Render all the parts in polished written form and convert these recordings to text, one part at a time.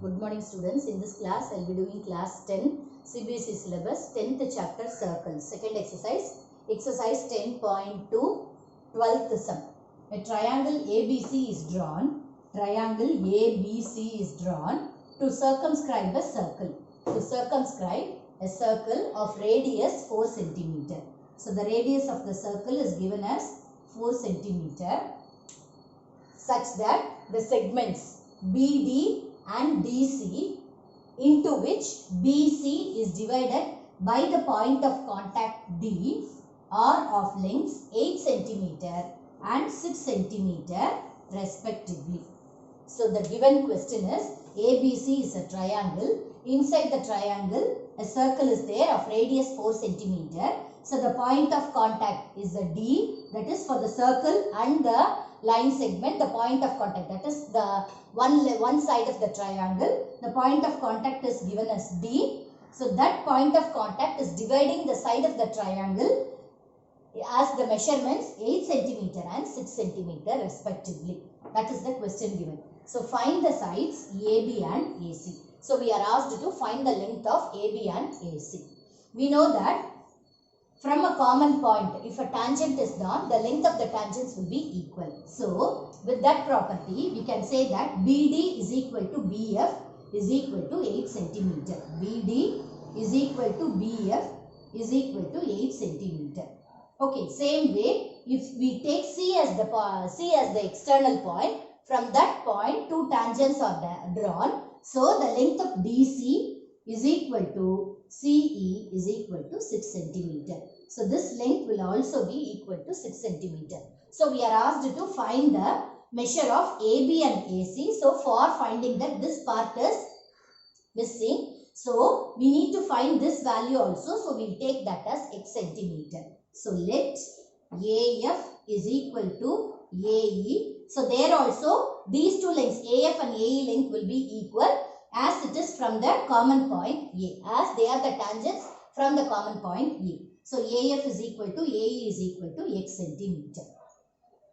Good morning students. In this class I will be doing class 10 CBSE syllabus 10th chapter circles. Second exercise 10.2 12th sum. A triangle ABC is drawn. Triangle ABC is drawn to circumscribe a circle. To circumscribe a circle of radius 4 cm. So the radius of the circle is given as 4 cm such that the segments BD and DC into which BC is divided by the point of contact D are of lengths 8 cm and 6 cm respectively. So the given question is ABC is a triangle. Inside the triangle a circle is there of radius 4 cm. So the point of contact is the D, that is for the circle and the line segment, the point of contact, that is the one side of the triangle. The point of contact is given as D. So that point of contact is dividing the side of the triangle as the measurements 8 cm and 6 cm respectively. That is the question given. So find the sides AB and AC. So we are asked to find the length of AB and AC. We know that from a common point, if a tangent is drawn, the length of the tangents will be equal. So, with that property, we can say that BD is equal to BF is equal to 8 cm. BD is equal to BF is equal to 8 cm. Okay, same way, if we take C as the external point, from that point, two tangents are drawn. So, the length of DC is equal to CE is equal to 6 cm. So this length will also be equal to 6 cm. So we are asked to find the measure of AB and AC. So for finding that this part is missing, so we need to find this value also. So we will take that as x centimeter. So let AF is equal to AE. So there also these two lengths AF and AE length will be equal as it is from the common point A, as they are the tangents from the common point A. So AF is equal to AE is equal to x centimeter.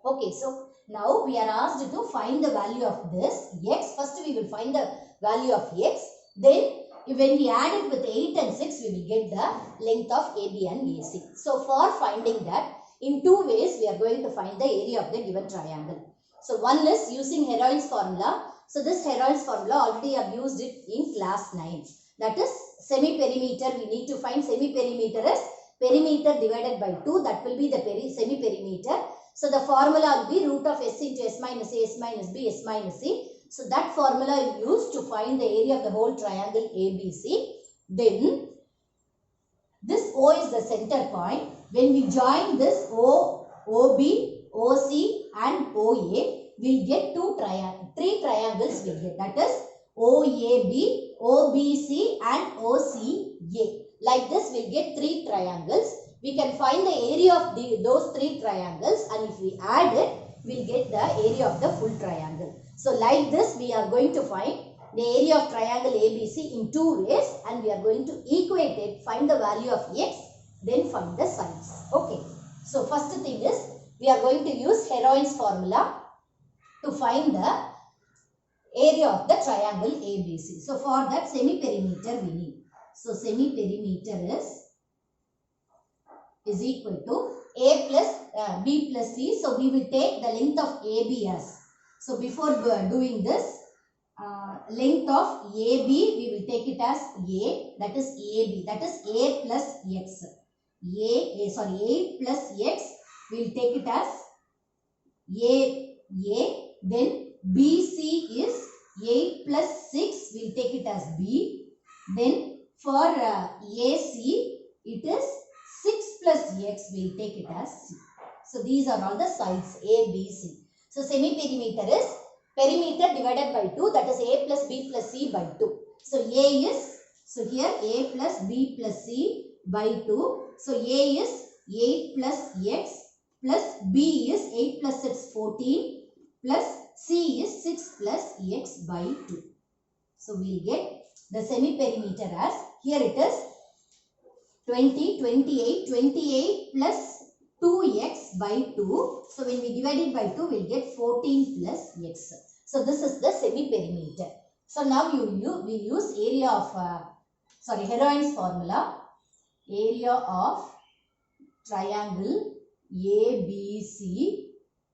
Okay, so now we are asked to find the value of this x. First we will find the value of x. Then when we add it with 8 and 6, we will get the length of AB and AC. So for finding that, in two ways we are going to find the area of the given triangle. So one is using Heroin's formula. So this Heroin's formula already I have used it in class 9. That is semi-perimeter. We need to find semi-perimeter as perimeter divided by 2. That will be the semi-perimeter. So the formula will be root of S into S minus A, S minus B, S minus C. So that formula is used to find the area of the whole triangle ABC. Then this O is the center point. When we join this O, OB, OC and OA, we will get three triangles we will get. That is OAB, OBC and OCA. Like this we will get three triangles. We can find the area of those three triangles, and if we add it, we will get the area of the full triangle. So like this we are going to find the area of triangle ABC in two ways, and we are going to equate it, find the value of x, then find the sides. Okay. So first thing is we are going to use Heroin's formula to find the area of the triangle ABC. So for that semi-perimeter we need. So semi-perimeter is equal to A plus B plus C. So we will take the length of AB as. So before doing this, length of AB we will take it as A, that is AB, that is A plus X. A plus X we will take it as A. Then BC is 8 plus 6, we will take it as B. Then for AC, it is 6 plus X, we will take it as C. So these are all the sides A, B, C. So semi-perimeter is perimeter divided by 2, that is A plus B plus C by 2. So A is, so here A plus B plus C by 2. So A is 8 plus X plus B is 8 plus 6, 14 plus C is 6 plus X by 2. So we will get the semi-perimeter as, here it is 20, 28, 28 plus 2x by 2. So when we divide it by 2, we will get 14 plus x. So this is the semi-perimeter. So now we use area of Heroin's formula. Area of triangle ABC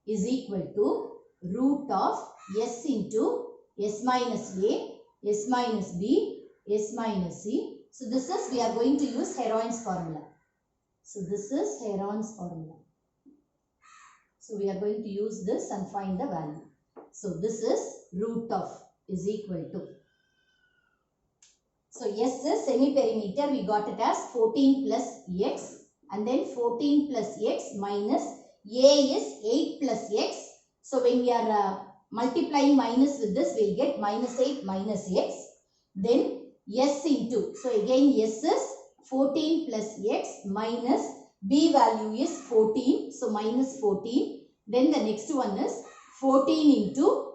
is equal to root of S into S minus A, S minus B, S minus C. So this is, we are going to use Heroin's formula. So this is Heron's formula. So we are going to use this and find the value. So this is root of is equal to. So S is semi-perimeter, we got it as 14 plus X, and then 14 plus X minus A is 8 plus X. So when we are multiplying minus with this, we will get minus 8 minus X. Then S into, so again S is 14 plus X minus B value is 14, so minus 14. Then the next one is 14 into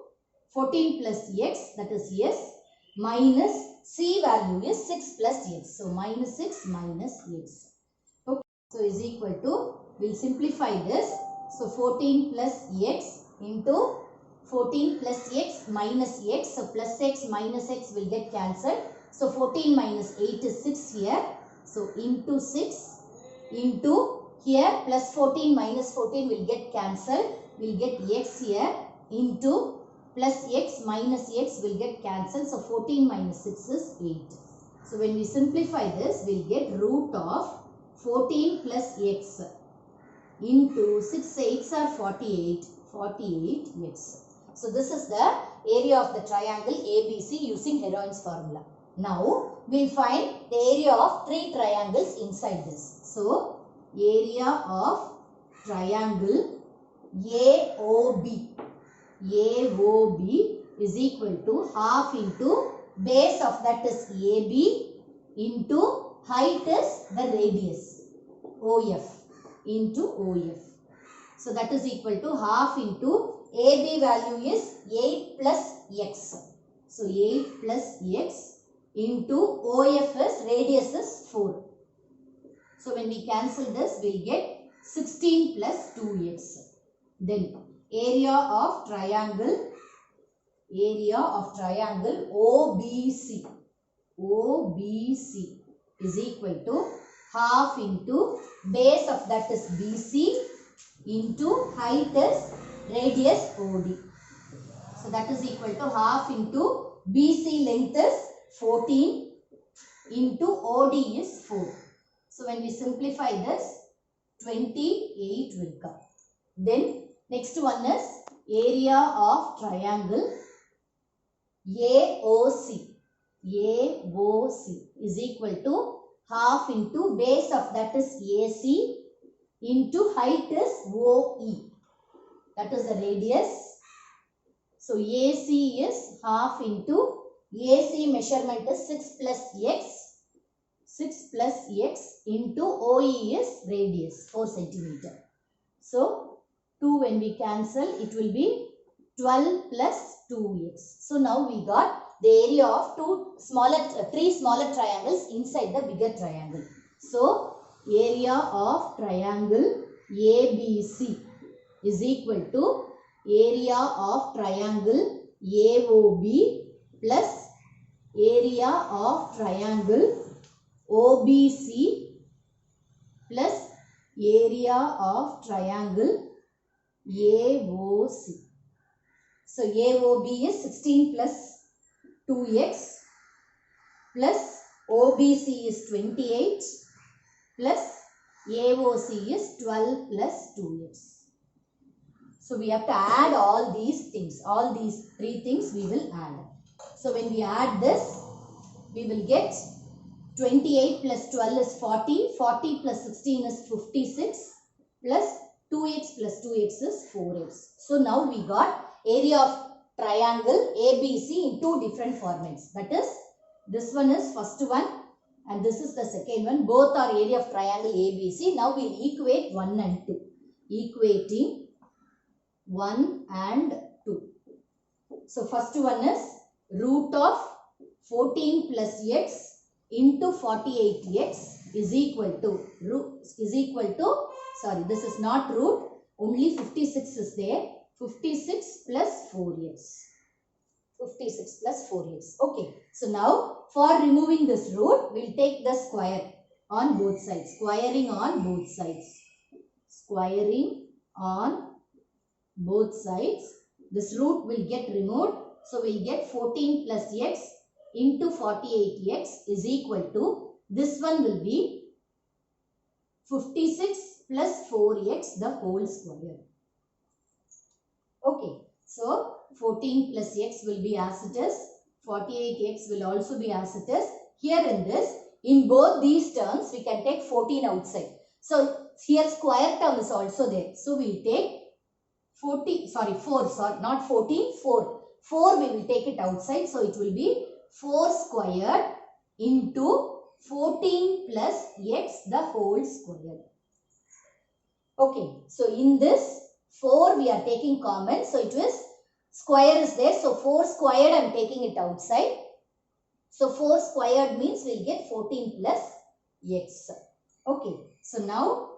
14 plus X, that is S, minus C value is 6 plus X. So minus 6 minus X. Okay. So is equal to, we will simplify this. So 14 plus X into 14 plus X minus X. So plus X minus X will get cancelled. So 14 minus 8 is 6 here. So into 6 into here plus 14 minus 14 will get cancelled. We will get X here into plus X minus X will get cancelled. So 14 minus 6 is 8. So when we simplify this, we will get root of 14 plus X into 6 8s are 48, 48X. So this is the area of the triangle ABC using Heroin's formula. Now we will find the area of 3 triangles inside this. So area of triangle AOB. AOB is equal to half into base of that is AB into height is the radius OF into OF. So that is equal to half into AB value is 8 plus X. So 8 plus X into OF is radius is 4. So when we cancel this, we will get 16 plus 2X. Then area of triangle OBC. OBC is equal to half into base of that is BC into height is radius OD. So that is equal to half into BC length is 14 into OD is 4. So when we simplify this, 28 will come. Then next one is area of triangle AOC. AOC is equal to half into base of that is AC into height is OE. That is the radius. So AC is half into AC measurement is 6 plus X. 6 plus X into OE is radius 4 centimeter. So 2 when we cancel, it will be 12 plus 2X. So now we got the area of 3 smaller triangles inside the bigger triangle. So area of triangle ABC is equal to area of triangle AOB plus area of triangle OBC plus area of triangle AOC. So AOB is 16 plus 2X plus OBC is 28 plus AOC is 12 plus 2X. So we have to add all these things. All these 3 things we will add. So when we add this, we will get 28 plus 12 is 40. 40 plus 16 is 56 plus 2x plus 2x is 4x. So now we got area of triangle ABC in 2 different formats. That is, this one is first one and this is the second one. Both are area of triangle ABC. Now we will equate 1 and 2. Equating 1 and 2. So first one is root of 14 plus x into 48x is equal to, sorry, this is not root, only 56 is there. 56 plus 4x. 56 plus 4x. Okay. So now for removing this root, we'll take the square on both sides. Squaring on both sides. Squaring on both sides. This root will get removed. So we'll get 14 plus x into 48x is equal to, this one will be 56 plus 4x the whole square. Okay. So 14 plus x will be as it is. 48x will also be as it is. Here in this, in both these terms, we can take 14 outside. So here square term is also there. So we will take 4, not 14, 4. 4 we will take it outside. So it will be 4 squared into 14 plus x the whole square. Okay. So in this 4 we are taking common. So it is square is there. So 4 squared I am taking it outside. So 4 squared means we will get 14 plus x. Okay. So now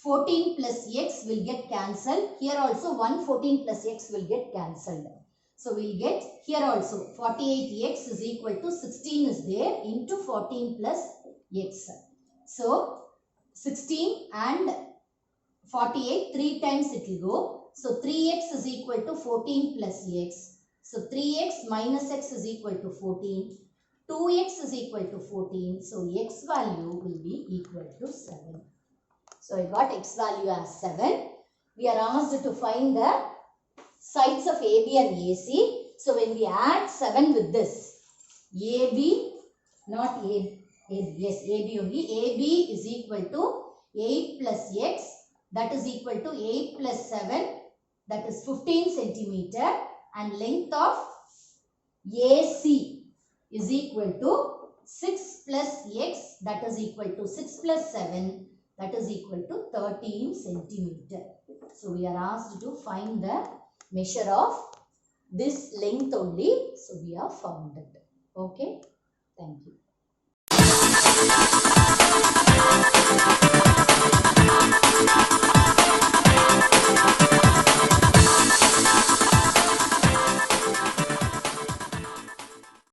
14 plus x will get cancelled. Here also 14 plus x will get cancelled. So we will get here also 48x is equal to 16 is there into 14 plus x. So 16 and 48 3 times it will go. So 3x is equal to 14 plus x. So 3x minus x is equal to 14. 2x is equal to 14. So x value will be equal to 7. So I got x value as 7. We are asked to find the sides of AB and AC. So when we add 7 with this, AB, not AB, yes, AB only. AB is equal to 8 plus x, that is equal to 8 plus 7, that is 15 centimeter, and length of AC is equal to 6 plus x, that is equal to 6 plus 7, that is equal to 13 centimeter. So we are asked to find the measure of this length only. So we have found it. Okay. Thank you.